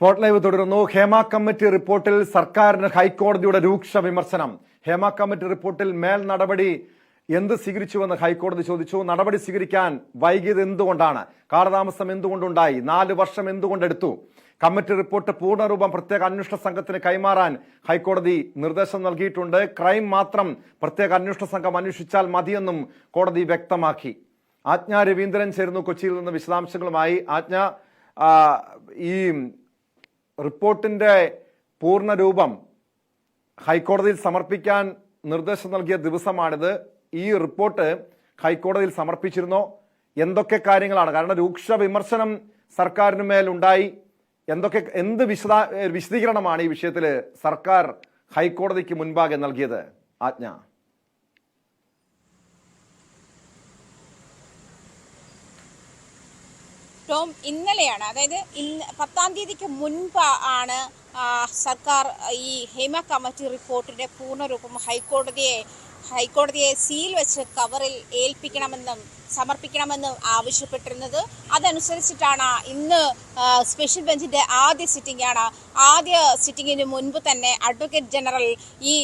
Spot live തുടരുന്നു. Hema committee റിപ്പോർട്ടിൽ സർക്കാരിന് ഹൈക്കോടതിയുടെ രൂക്ഷ വിമർശനം. ഹേമ കമ്മിറ്റി റിപ്പോർട്ടിൽ മേൽ നടപടി എന്ത് സ്വീകരിച്ചുവെന്ന് ഹൈക്കോടതി ചോദിച്ചു. നടപടി സ്വീകരിക്കാൻ വൈകിയത് എന്തുകൊണ്ടാണ്? കാലതാമസം എന്തുകൊണ്ടുണ്ടായി? 4 വർഷം എന്തുകൊണ്ടെടുത്തു? കമ്മിറ്റി റിപ്പോർട്ട് പൂർണ്ണരൂപം പ്രത്യേക അന്വേഷണ സംഘത്തിന് കൈമാറാൻ ഹൈക്കോടതി നിർദ്ദേശം നൽകിയിട്ടുണ്ട്. ക്രൈം മാത്രം പ്രത്യേക അന്വേഷണ സംഘം അന്വേഷിച്ചാൽ മതിയെന്നും കോടതി വ്യക്തമാക്കി. ആജ്ഞ രവീന്ദ്രൻ ചേരുന്നു കൊച്ചിയിൽ നിന്ന് വിശദാംശങ്ങളുമായി. ആജ്ഞ, ഈ റിപ്പോർട്ടിന്റെ പൂർണ്ണരൂപം ഹൈക്കോടതിയിൽ സമർപ്പിക്കാൻ നിർദ്ദേശം നൽകിയ ദിവസമാണിത്. ഈ റിപ്പോർട്ട് ഹൈക്കോടതിയിൽ സമർപ്പിച്ചിരുന്നോ? എന്തൊക്കെ കാര്യങ്ങളാണ്? കാരണം രൂക്ഷ വിമർശനം സർക്കാരിന് മേലുണ്ടായി. എന്ത് വിശദീകരണമാണ് ഈ വിഷയത്തിൽ സർക്കാർ ഹൈക്കോടതിക്ക് മുൻപാകെ നൽകിയത്? ആജ്ഞ. ഇന്നലെയാണ്, അതായത് 10-ാം തീയതിക്ക് മുൻപ് ആണ് സർക്കാർ ഈ ഹേമ കമ്മിറ്റി റിപ്പോർട്ടിന്റെ പൂർണ്ണരൂപം ഹൈക്കോടതിയെ സീൽ വെച്ച് കവറിൽ ഏൽപ്പിക്കണമെന്നും സമർപ്പിക്കണമെന്നും ആവശ്യപ്പെട്ടിരുന്നത്. അതനുസരിച്ചിട്ടാണ് ഇന്ന് സ്പെഷ്യൽ ബെഞ്ചിന്റെ ആദ്യ സിറ്റിംഗിന് മുൻപ് തന്നെ അഡ്വക്കേറ്റ് ജനറൽ ഈ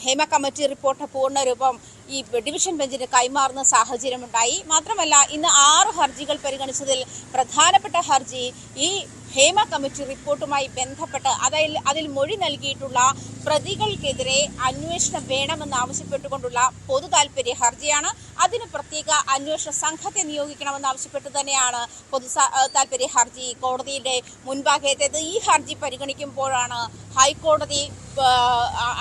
ഹേമ കമ്മിറ്റി റിപ്പോർട്ട് പൂർണ്ണരൂപം ഈ ഡിവിഷൻ ബെഞ്ചിന് കൈമാറുന്ന സാഹചര്യമുണ്ടായി. മാത്രമല്ല, ഇന്ന് 6 ഹർജികൾ പരിഗണിച്ചതിൽ പ്രധാനപ്പെട്ട ഹർജി ഈ ഹേമ കമ്മിറ്റി റിപ്പോർട്ടുമായി ബന്ധപ്പെട്ട് അതിൽ മൊഴി നൽകിയിട്ടുള്ള പ്രതികൾക്കെതിരെ അന്വേഷണം വേണമെന്ന് ആവശ്യപ്പെട്ടുകൊണ്ടുള്ള പൊതു താൽപര്യ ഹർജിയാണ്. അതിന് പ്രത്യേക അന്വേഷണ സംഘത്തെ നിയോഗിക്കണമെന്ന് ആവശ്യപ്പെട്ട് തന്നെയാണ് പൊതു താൽപര്യ ഹർജി കോടതിയുടെ മുൻപാകെ എത്തിയത്. ഈ ഹർജി പരിഗണിക്കുമ്പോഴാണ് ഹൈക്കോടതി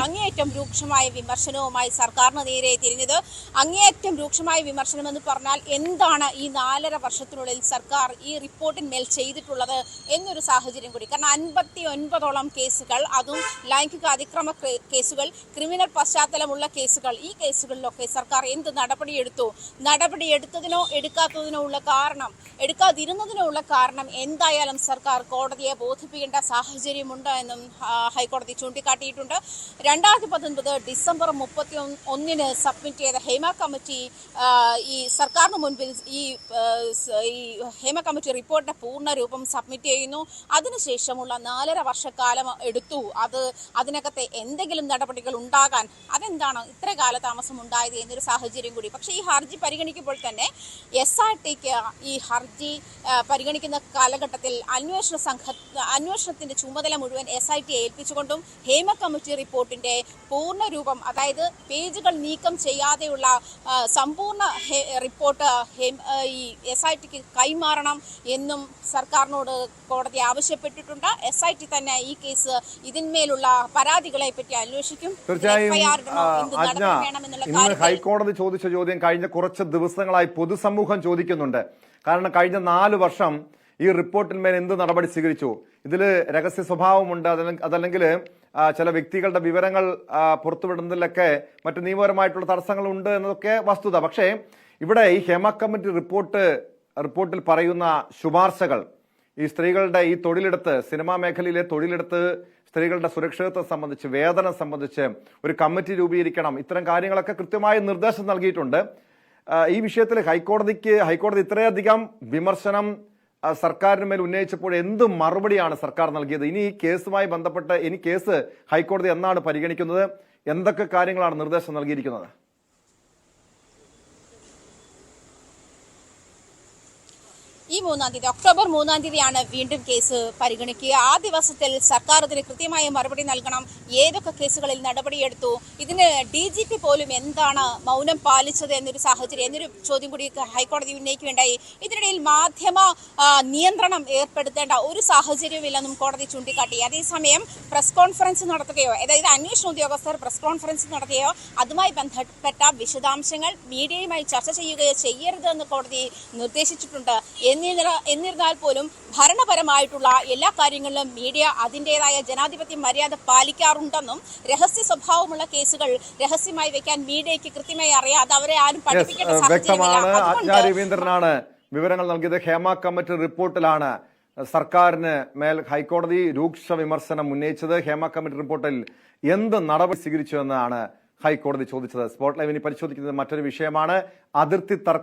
അങ്ങേയറ്റം രൂക്ഷമായ വിമർശനവുമായി സർക്കാരിന് നേരെ തിരിഞ്ഞത്. അങ്ങേയറ്റം രൂക്ഷമായ വിമർശനം എന്ന് പറഞ്ഞാൽ എന്താണ് ഈ 4.5 വർഷത്തിനുള്ളിൽ സർക്കാർ ഈ റിപ്പോർട്ടിന്മേൽ ചെയ്തിട്ടുള്ളത് എന്നൊരു സാഹചര്യം കൂടി. കാരണം 59ഓളം കേസുകൾ, അതും ലൈംഗിക അതിക്രമ കേസുകൾ, ക്രിമിനൽ പശ്ചാത്തലമുള്ള കേസുകൾ, ഈ കേസുകളിലൊക്കെ സർക്കാർ എന്ത് നടപടിയെടുത്തതിനോ എടുക്കാതിരുന്നതിനോ ഉള്ള കാരണം എന്തായാലും സർക്കാർ കോടതിയെ ബോധിപ്പിക്കേണ്ട സാഹചര്യമുണ്ട് എന്നും ഹൈക്കോടതി ചൂണ്ടിക്കാട്ടിയിട്ടുണ്ട്. 2019 ഡിസംബർ 31 സബ്മിറ്റ് ചെയ്ത ഹേമ കമ്മിറ്റി ഈ സർക്കാരിന് മുൻപിൽ ഈ ഹേമ കമ്മിറ്റി റിപ്പോർട്ടിന്റെ പൂർണ്ണരൂപം സബ്മിറ്റ് ചെയ്യുന്നു. അതിനുശേഷമുള്ള 4.5 വർഷക്കാലം എടുത്തു അതിനകത്തെ എന്തെങ്കിലും നടപടികൾ ഉണ്ടാകാൻ. അതെന്താണ് ഇത്ര കാലതാമസം ഉണ്ടായത് എന്നൊരു സാഹചര്യം കൂടി. പക്ഷേ ഈ ഹർജി പരിഗണിക്കുമ്പോൾ തന്നെ SRTക്ക് ഈ ഹർജി പരിഗണിക്കുന്ന കാലഘട്ടത്തിൽ അന്വേഷണത്തിന്റെ ചുമതല മുഴുവൻ SIT ഏൽപ്പിച്ചുകൊണ്ടും ഹേമ കമ്മിറ്റി റിപ്പോർട്ടിന്റെ പൂർണ്ണരൂപം, അതായത് പേജുകൾ നീക്കം ചെയ്യാതെയുള്ള സമ്പൂർണ്ണ റിപ്പോർട്ട് ഈ SITക്ക് കൈമാറണം എന്നും സർക്കാരിനോട് കോടതി ആവശ്യപ്പെട്ടിട്ടുണ്ട്. SIT തന്നെ ഈ കേസ് ഇതിന്മേലുള്ള പരാതികളെ പറ്റി അന്വേഷിക്കും. ഇന്ന് ഹൈക്കോടതി ചോദിച്ച ചോദ്യം കഴിഞ്ഞ കുറച്ച് ദിവസങ്ങളായി പൊതുസമൂഹം ചോദിക്കുന്നുണ്ട്. കാരണം കഴിഞ്ഞ 4 വർഷം ഈ റിപ്പോർട്ടിന്മേൽ എന്ത് നടപടി സ്വീകരിച്ചു? ഇതിൽ രഹസ്യ സ്വഭാവമുണ്ട്, അതല്ലെങ്കിൽ ചില വ്യക്തികളുടെ വിവരങ്ങൾ പുറത്തുവിടുന്നതിലൊക്കെ മറ്റു നിയമപരമായിട്ടുള്ള തടസ്സങ്ങളുണ്ട് എന്നതൊക്കെ വസ്തുത. പക്ഷേ ഇവിടെ ഈ ഹേമ കമ്മിറ്റി റിപ്പോർട്ടിൽ പറയുന്ന ശുപാർശകൾ, ഈ സ്ത്രീകളുടെ ഈ തൊഴിലെടുത്ത്, സിനിമാ മേഖലയിലെ തൊഴിലെടുത്ത് സ്ത്രീകളുടെ സുരക്ഷിതത്വം സംബന്ധിച്ച്, വേതനം സംബന്ധിച്ച് ഒരു കമ്മിറ്റി രൂപീകരിക്കണം, ഇത്തരം കാര്യങ്ങളൊക്കെ കൃത്യമായ നിർദ്ദേശം നൽകിയിട്ടുണ്ട്. ഈ വിഷയത്തിൽ ഹൈക്കോടതി ഇത്രയധികം വിമർശനം സർക്കാരിന് മേൽ ഉന്നയിച്ചപ്പോൾ എന്ത് മറുപടിയാണ് സർക്കാർ നൽകിയത്? ഇനി ഈ കേസുമായി ബന്ധപ്പെട്ട് കേസ് ഹൈക്കോടതി എന്നാണ് പരിഗണിക്കുന്നത്? എന്തൊക്കെ കാര്യങ്ങളാണ് നിർദ്ദേശം നൽകിയിരിക്കുന്നത്? ഈ ഒക്ടോബർ 3-ാം തീയതിയാണ് വീണ്ടും കേസ് പരിഗണിക്കുക. ആ ദിവസത്തിൽ സർക്കാർ ഇതിന് കൃത്യമായ മറുപടി നൽകണം. ഏതൊക്കെ കേസുകളിൽ നടപടിയെടുത്തു, ഇതിന് DGP പോലും എന്താണ് മൗനം പാലിച്ചത് എന്നൊരു ചോദ്യം കൂടി ഹൈക്കോടതി ഉന്നയിക്കുകയുണ്ടായി. ഇതിനിടയിൽ മാധ്യമ നിയന്ത്രണം ഏർപ്പെടുത്തേണ്ട ഒരു സാഹചര്യമില്ലെന്നും കോടതി ചൂണ്ടിക്കാട്ടി. അതേസമയം പ്രസ് കോൺഫറൻസ് നടത്തുകയോ, അതായത് അന്വേഷണ ഉദ്യോഗസ്ഥർ പ്രസ് കോൺഫറൻസ് നടത്തുകയോ അതുമായി ബന്ധപ്പെട്ട വിശദാംശങ്ങൾ മീഡിയയുമായി ചർച്ച ചെയ്യുകയോ ചെയ്യരുതെന്ന് കോടതി നിർദ്ദേശിച്ചിട്ടുണ്ട്. എന്നിരുന്നാൽ പോലും ഭരണപരമായിട്ടുള്ള എല്ലാ കാര്യങ്ങളിലും മീഡിയ അതിൻ്റെതായ ജനാധിപത്യ മര്യാദ പാലിക്കാറുണ്ടെന്നും രഹസ്യ സ്വഭാവമുള്ള കേസുകൾ രഹസ്യമായി വെക്കാൻ മീഡിയയ്ക്ക് കൃത്യമായി അറിയാതെ അവരെ ആരും പഠിപ്പിക്കേണ്ട സാഹചര്യമില്ല. രവീന്ദ്രനാണ് വിവരങ്ങൾ നൽകിയത്. ഹേമ കമ്മിറ്റി റിപ്പോർട്ടിലാണ് സർക്കാരിന് മേൽ ഹൈക്കോടതി രൂക്ഷ വിമർശനം ഉന്നയിച്ചത്. ഹേമ കമ്മിറ്റി റിപ്പോർട്ടിൽ എന്ത് നടപടി സ്വീകരിച്ചു എന്നാണ് ഹൈക്കോടതി ചോദിച്ചത്. സ്പോട്ട് ലൈവ് ഇനി പരിശോധിക്കുന്നത് മറ്റൊരു വിഷയമാണ്. അതിർത്തി തർക്കം